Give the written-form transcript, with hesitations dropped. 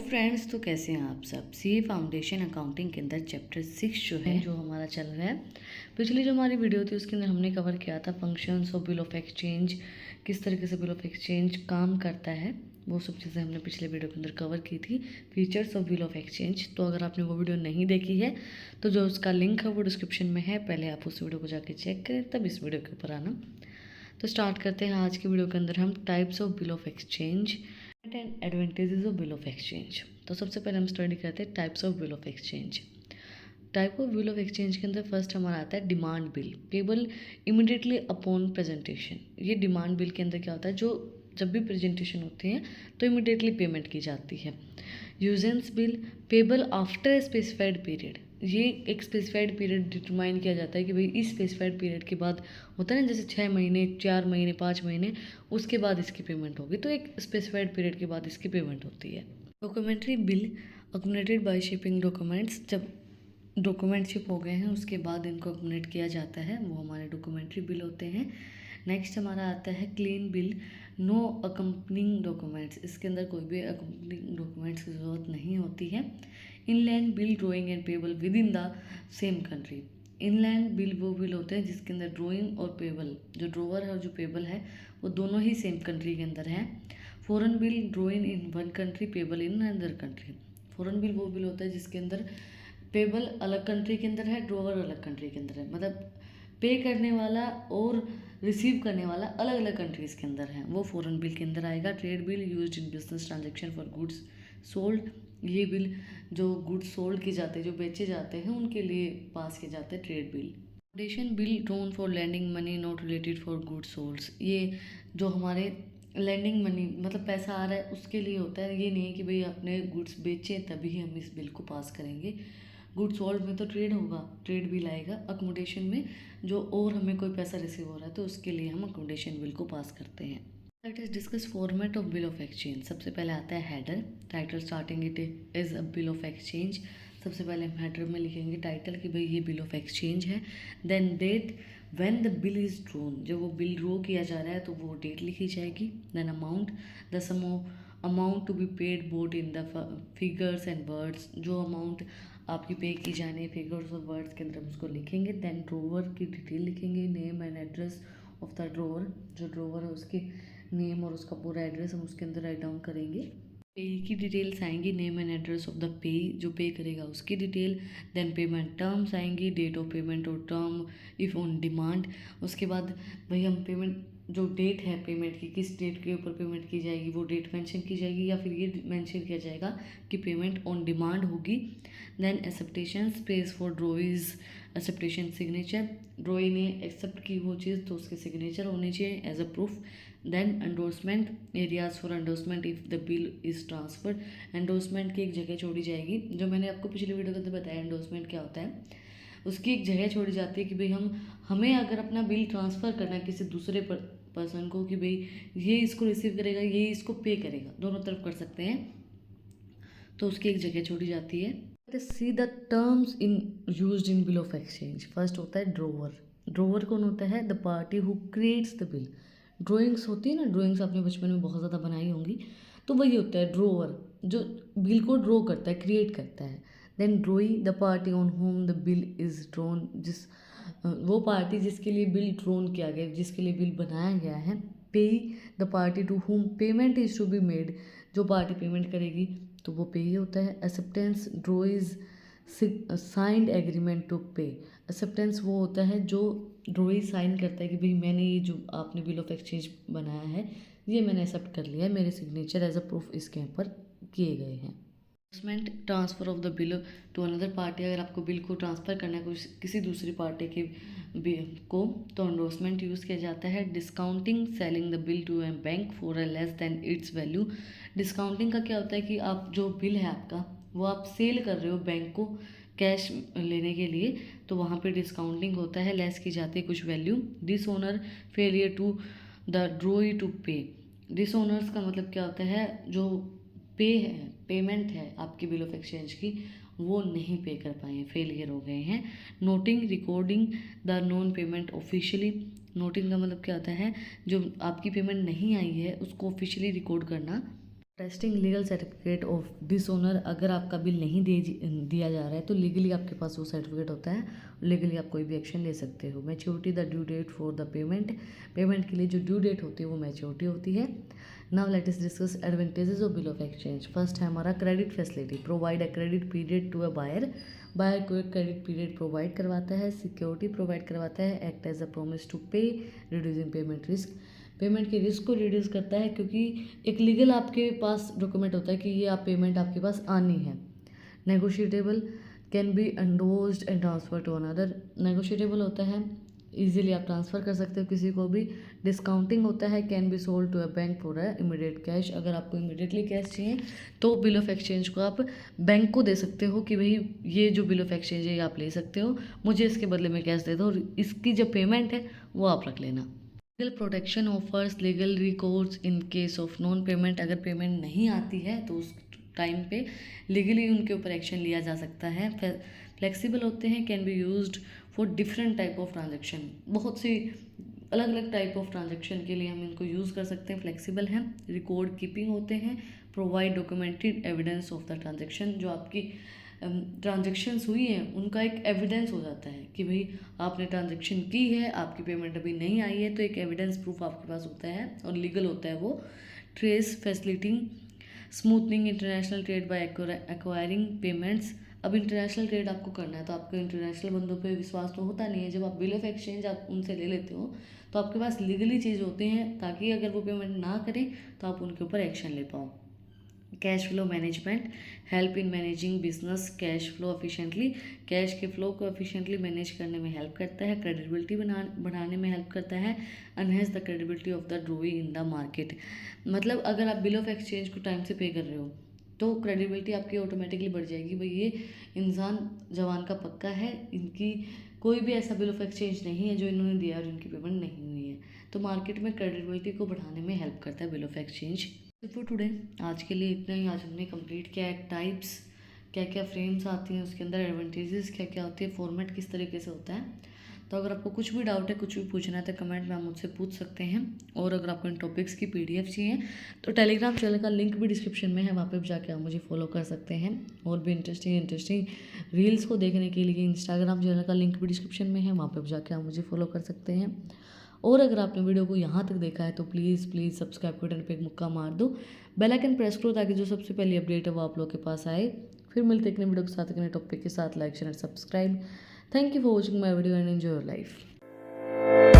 Friends, तो कैसे हैं आप सब। सीए फाउंडेशन अकाउंटिंग के अंदर चैप्टर 6 जो है जो हमारा चल रहा है। पिछली जो हमारी वीडियो थी उसके अंदर हमने कवर किया था functions of bill of exchange, किस तरीके से बिल ऑफ एक्सचेंज काम करता है, वो सब चीज़ें हमने पिछले वीडियो के अंदर कवर की थी। Features of bill of exchange, तो अगर आपने वो वीडियो नहीं देखी है तो जो उसका लिंक है वो डिस्क्रिप्शन में है, पहले आप उस वीडियो को जाके चेक करें तब इस वीडियो के ऊपर आना। तो स्टार्ट करते हैं आज की वीडियो के अंदर हम types of bill of exchange and advantages of bill of exchange. तो सबसे पहले हम स्टडी करते हैं types of bill of exchange. Type of bill of exchange के अंदर फर्स्ट हमारा आता है demand bill, payable immediately upon presentation. ये डिमांड बिल के अंदर क्या होता है, जो जब भी प्रेजेंटेशन होती है तो इमिडिएटली पेमेंट की जाती है। Usance bill, payable after a specified period. ये एक स्पेसिफाइड पीरियड डिटरमाइन किया जाता है कि भाई इस स्पेसिफाइड पीरियड के बाद होता है ना, जैसे 6 महीने, 4 महीने, 5 महीने, उसके बाद इसकी पेमेंट होगी, तो एक स्पेसिफाइड पीरियड के बाद इसकी पेमेंट होती है। Documentary bill accumulated by shipping documents, जब डॉक्यूमेंट शिप हो गए हैं उसके बाद इनको अक्यूमुलेट किया जाता है, वो हमारे डॉक्यूमेंट्री बिल होते हैं। नेक्स्ट हमारा आता है clean bill, no accompanying documents. इसके अंदर कोई भी अकम्पनिंग डॉक्यूमेंट्स की ज़रूरत नहीं होती है। Inland bill, drawing and payable with in the same country. Inland bill वो बिल होते हैं जिसके अंदर ड्राइंग और पेबल, जो ड्रोवर है और जो पेबल है, वो दोनों ही सेम कंट्री के अंदर है। Foreign bill, drawing in one country, payable in another country. Foreign bill वो बिल होता है जिसके अंदर पेबल अलग कंट्री के अंदर है, ड्रोवर अलग कंट्री के अंदर है, मतलब पे करने वाला और रिसीव करने वाला अलग अलग कंट्रीज़ के अंदर है, वो फॉरेन बिल के अंदर आएगा। Trade bill used in business transaction for goods sold. ये बिल जो गुड्स सोल्ड किए जाते हैं, जो बेचे जाते हैं, उनके लिए पास किए जाते हैं trade bill. Foundation bill, drawn for lending money not related for goods sold. ये जो हमारे लैंडिंग मनी मतलब पैसा आ रहा है उसके लिए होता है, ये नहीं है कि भाई अपने गुड्स बेचें तभी हम इस बिल को पास करेंगे। गुड्स सोल्ड में तो ट्रेड होगा, ट्रेड बिल आएगा। अकोमोडेशन में जो और हमें कोई पैसा रिसीव हो रहा है तो उसके लिए हम अकोमोडेशन बिल को पास करते हैं। Late us discuss format of bill of exchange. सबसे पहले आता है header, title starting it is a bill of exchange. सबसे पहले हम हेडर में लिखेंगे टाइटल कि भाई ये बिल ऑफ एक्सचेंज है। Then date when the bill is drawn, जब वो बिल ड्रो किया जा रहा है तो वो डेट लिखी जाएगी। Then amount, the sum of amount to be paid both in the figures and words, जो अमाउंट आपकी पे की जानी है फिगर्स और वर्ड्स के अंदर हम उसको लिखेंगे। देन ड्रोवर की डिटेल लिखेंगे, name and address of the drawer, जो ड्रोवर है उसके नेम और उसका पूरा एड्रेस हम उसके अंदर राइट डाउन करेंगे। पे की डिटेल्स आएंगी, name and address of the pay, जो पे करेगा उसकी डिटेल। देन पेमेंट टर्म्स आएंगी, डेट ऑफ पेमेंट और टर्म इफ़ ऑन डिमांड। उसके बाद भाई हम पेमेंट, जो डेट है पेमेंट की, किस डेट के ऊपर पेमेंट की जाएगी वो डेट मेंशन की जाएगी, या फिर ये मेंशन किया जाएगा कि पेमेंट ऑन डिमांड होगी। Then acceptance space for drawee's acceptance signature, drawee ने एक्सेप्ट की वो चीज़ तो उसके सिग्नेचर होनी चाहिए as a proof. Then endorsement, areas for endorsement if the bill is transferred. Endorsement की एक जगह छोड़ी जाएगी, जो मैंने आपको पिछले वीडियो के अंदर बताया एंडोर्समेंट क्या होता है। उसकी एक जगह छोड़ी जाती है कि भाई हमें अगर अपना बिल ट्रांसफ़र करना है किसी दूसरे पर्सन को, कि भाई ये इसको रिसीव करेगा, ये इसको पे करेगा, दोनों तरफ कर सकते हैं, तो उसकी एक जगह छोड़ी जाती है। See the terms in used in bill of exchange. First होता है ड्रोवर। ड्रोवर कौन होता है? The party who creates the bill. Drawings होती है ना, ड्राइंग्स आपने बचपन में बहुत ज़्यादा बनाई होंगी, तो वही होता है ड्रोवर, जो बिल को ड्रॉ करता है, क्रिएट करता है। Then drawee, the party on whom the bill is drawn, वो पार्टी जिसके लिए बिल ड्रोन किया गया, जिसके लिए बिल बनाया गया है। Pay, the party to whom payment is to be made, जो पार्टी पेमेंट करेगी तो वो पे ही होता है। Acceptance, drawee's signed agreement to pay. Acceptance वो होता है जो ड्रोई साइन करता है कि भाई मैंने ये जो आपने बिल ऑफ एक्सचेंज बनाया है ये मैंने एक्सेप्ट कर लिया है, मेरे सिग्नेचर एज अ प्रूफ इसके ऊपर किए गए हैं। Investment, transfer of the bill to another party. अगर आपको बिल को ट्रांसफ़र करना है किसी दूसरी पार्टी के को, तो एंडोर्समेंट यूज़ किया जाता है। Discounting, selling the bill to a bank for a less than its value. Discounting का क्या होता है कि आप जो बिल है आपका वो आप सेल कर रहे हो बैंक को कैश लेने के लिए, तो वहाँ पे डिस्काउंटिंग होता है, लेस की जाती है कुछ value. Dishonour, failure to the drawee to pay. Dishonours का मतलब क्या होता है, जो पे है, पेमेंट है आपकी बिल ऑफ एक्सचेंज की, वो नहीं पे कर पाए हैं, फेलियर हो गए हैं। Noting, recording the non payment officially. Noting का मतलब क्या होता है, जो आपकी पेमेंट नहीं आई है उसको ऑफिशियली रिकॉर्ड करना। Testing legal certificate of dishonour, अगर आपका बिल नहीं दिया जा रहा है तो लीगली आपके पास वो सर्टिफिकेट होता है, लीगली आप कोई भी एक्शन ले सकते हो। Maturity the due date for the payment, payment के लिए जो ड्यू डेट होती है वो मैच्योरिटी होती है। Now let us discuss advantages of bill of exchange. First है हमारा credit facility, provide a credit period to a buyer, buyer को एक क्रेडिट पीरियड प्रोवाइड करवाता है, सिक्योरिटी प्रोवाइड करवाता है, act as a promise to pay, reducing payment risk, payment के risk को रिड्यूस करता है, क्योंकि एक लीगल आपके पास डॉक्यूमेंट होता है कि ये आप पेमेंट आपके पास आनी है। Negotiable, can be endorsed and transfer to another, negotiable होता है, इजीली आप ट्रांसफ़र कर सकते हो किसी को भी। डिस्काउंटिंग होता है, can be sold to a bank for a immediate cash, अगर आपको इमीडिएटली कैश चाहिए तो बिल ऑफ एक्सचेंज को आप बैंक को दे सकते हो कि भाई ये जो बिल ऑफ एक्सचेंज है ये आप ले सकते हो, मुझे इसके बदले में कैश दे दो और इसकी जो पेमेंट है वो आप रख लेना। Legal protection offers legal recourse in case of non payment, अगर पेमेंट नहीं आती है तो उस टाइम पे लीगली उनके ऊपर एक्शन लिया जा सकता है। फ्लेक्सिबल होते हैं, can be used for different type of transaction, बहुत सी अलग अलग टाइप ऑफ ट्रांजेक्शन के लिए हम इनको यूज़ कर सकते हैं, फ्लेक्सिबल हैं। रिकॉर्ड कीपिंग होते हैं, provide documented evidence of the transaction, जो आपकी ट्रांजेक्शन्स हुई हैं उनका एक एविडेंस हो जाता है कि भाई आपने ट्रांजेक्शन की है, आपकी पेमेंट अभी नहीं आई है, तो एक एविडेंस प्रूफ आपके पास होता है और लीगल होता है वो। Trace facilitating smoothening international trade by acquiring payments, अब इंटरनेशनल ट्रेड आपको करना है तो आपको इंटरनेशनल बंदों पे विश्वास तो होता नहीं है, जब आप बिल ऑफ एक्सचेंज आप उनसे ले लेते हो तो आपके पास लीगली चीज़ होती हैं ताकि अगर वो पेमेंट ना करें तो आप उनके ऊपर एक्शन ले पाओ। Cash flow management, help in managing business cash flow efficiently, cash के फ्लो को एफिशिएंटली मैनेज करने में हेल्प करता है, क्रेडिबिलिटी बढ़ाने में हेल्प करता है, enhance the credibility of the drawee in the market, मतलब अगर आप बिल ऑफ एक्सचेंज को टाइम से पे कर रहे हो तो क्रेडिबिलिटी आपकी ऑटोमेटिकली बढ़ जाएगी, भाई ये इंसान जवान का पक्का है, इनकी कोई भी ऐसा बिल ऑफ एक्सचेंज नहीं है जो इन्होंने दिया और इनकी पेमेंट नहीं हुई है, तो मार्केट में क्रेडिबिलिटी को बढ़ाने में हेल्प करता है bill of exchange. For today आज के लिए इतना ही। आज हमने कंप्लीट किया है टाइप्स, क्या क्या फ्रेम्स आती हैं उसके अंदर, एडवांटेजेस क्या क्या होती है, फॉर्मेट किस तरीके से होता है। तो अगर आपको कुछ भी डाउट है, कुछ भी पूछना है तो कमेंट में आप मुझसे पूछ सकते हैं, और अगर आपको इन टॉपिक्स की PDF चाहिए तो टेलीग्राम चैनल का लिंक भी डिस्क्रिप्शन में है, वहाँ पर जाके आप मुझे फॉलो कर सकते हैं। और भी इंटरेस्टिंग रील्स को देखने के लिए इंस्टाग्राम चैनल का लिंक भी डिस्क्रिप्शन में है, वहाँ पर जाके आप मुझे फॉलो कर सकते हैं। और अगर आपने वीडियो को यहाँ तक देखा है तो प्लीज़ सब्सक्राइब बटन पे एक मुक्का मार दो, बेल आइकन प्रेस करो ताकि जो सबसे पहली अपडेट है वो आप लोग के पास आए। फिर मिलते हैं एक नई वीडियो के साथ, एक नए टॉपिक के साथ। Like share and subscribe. Thank you for watching my video and enjoy your life.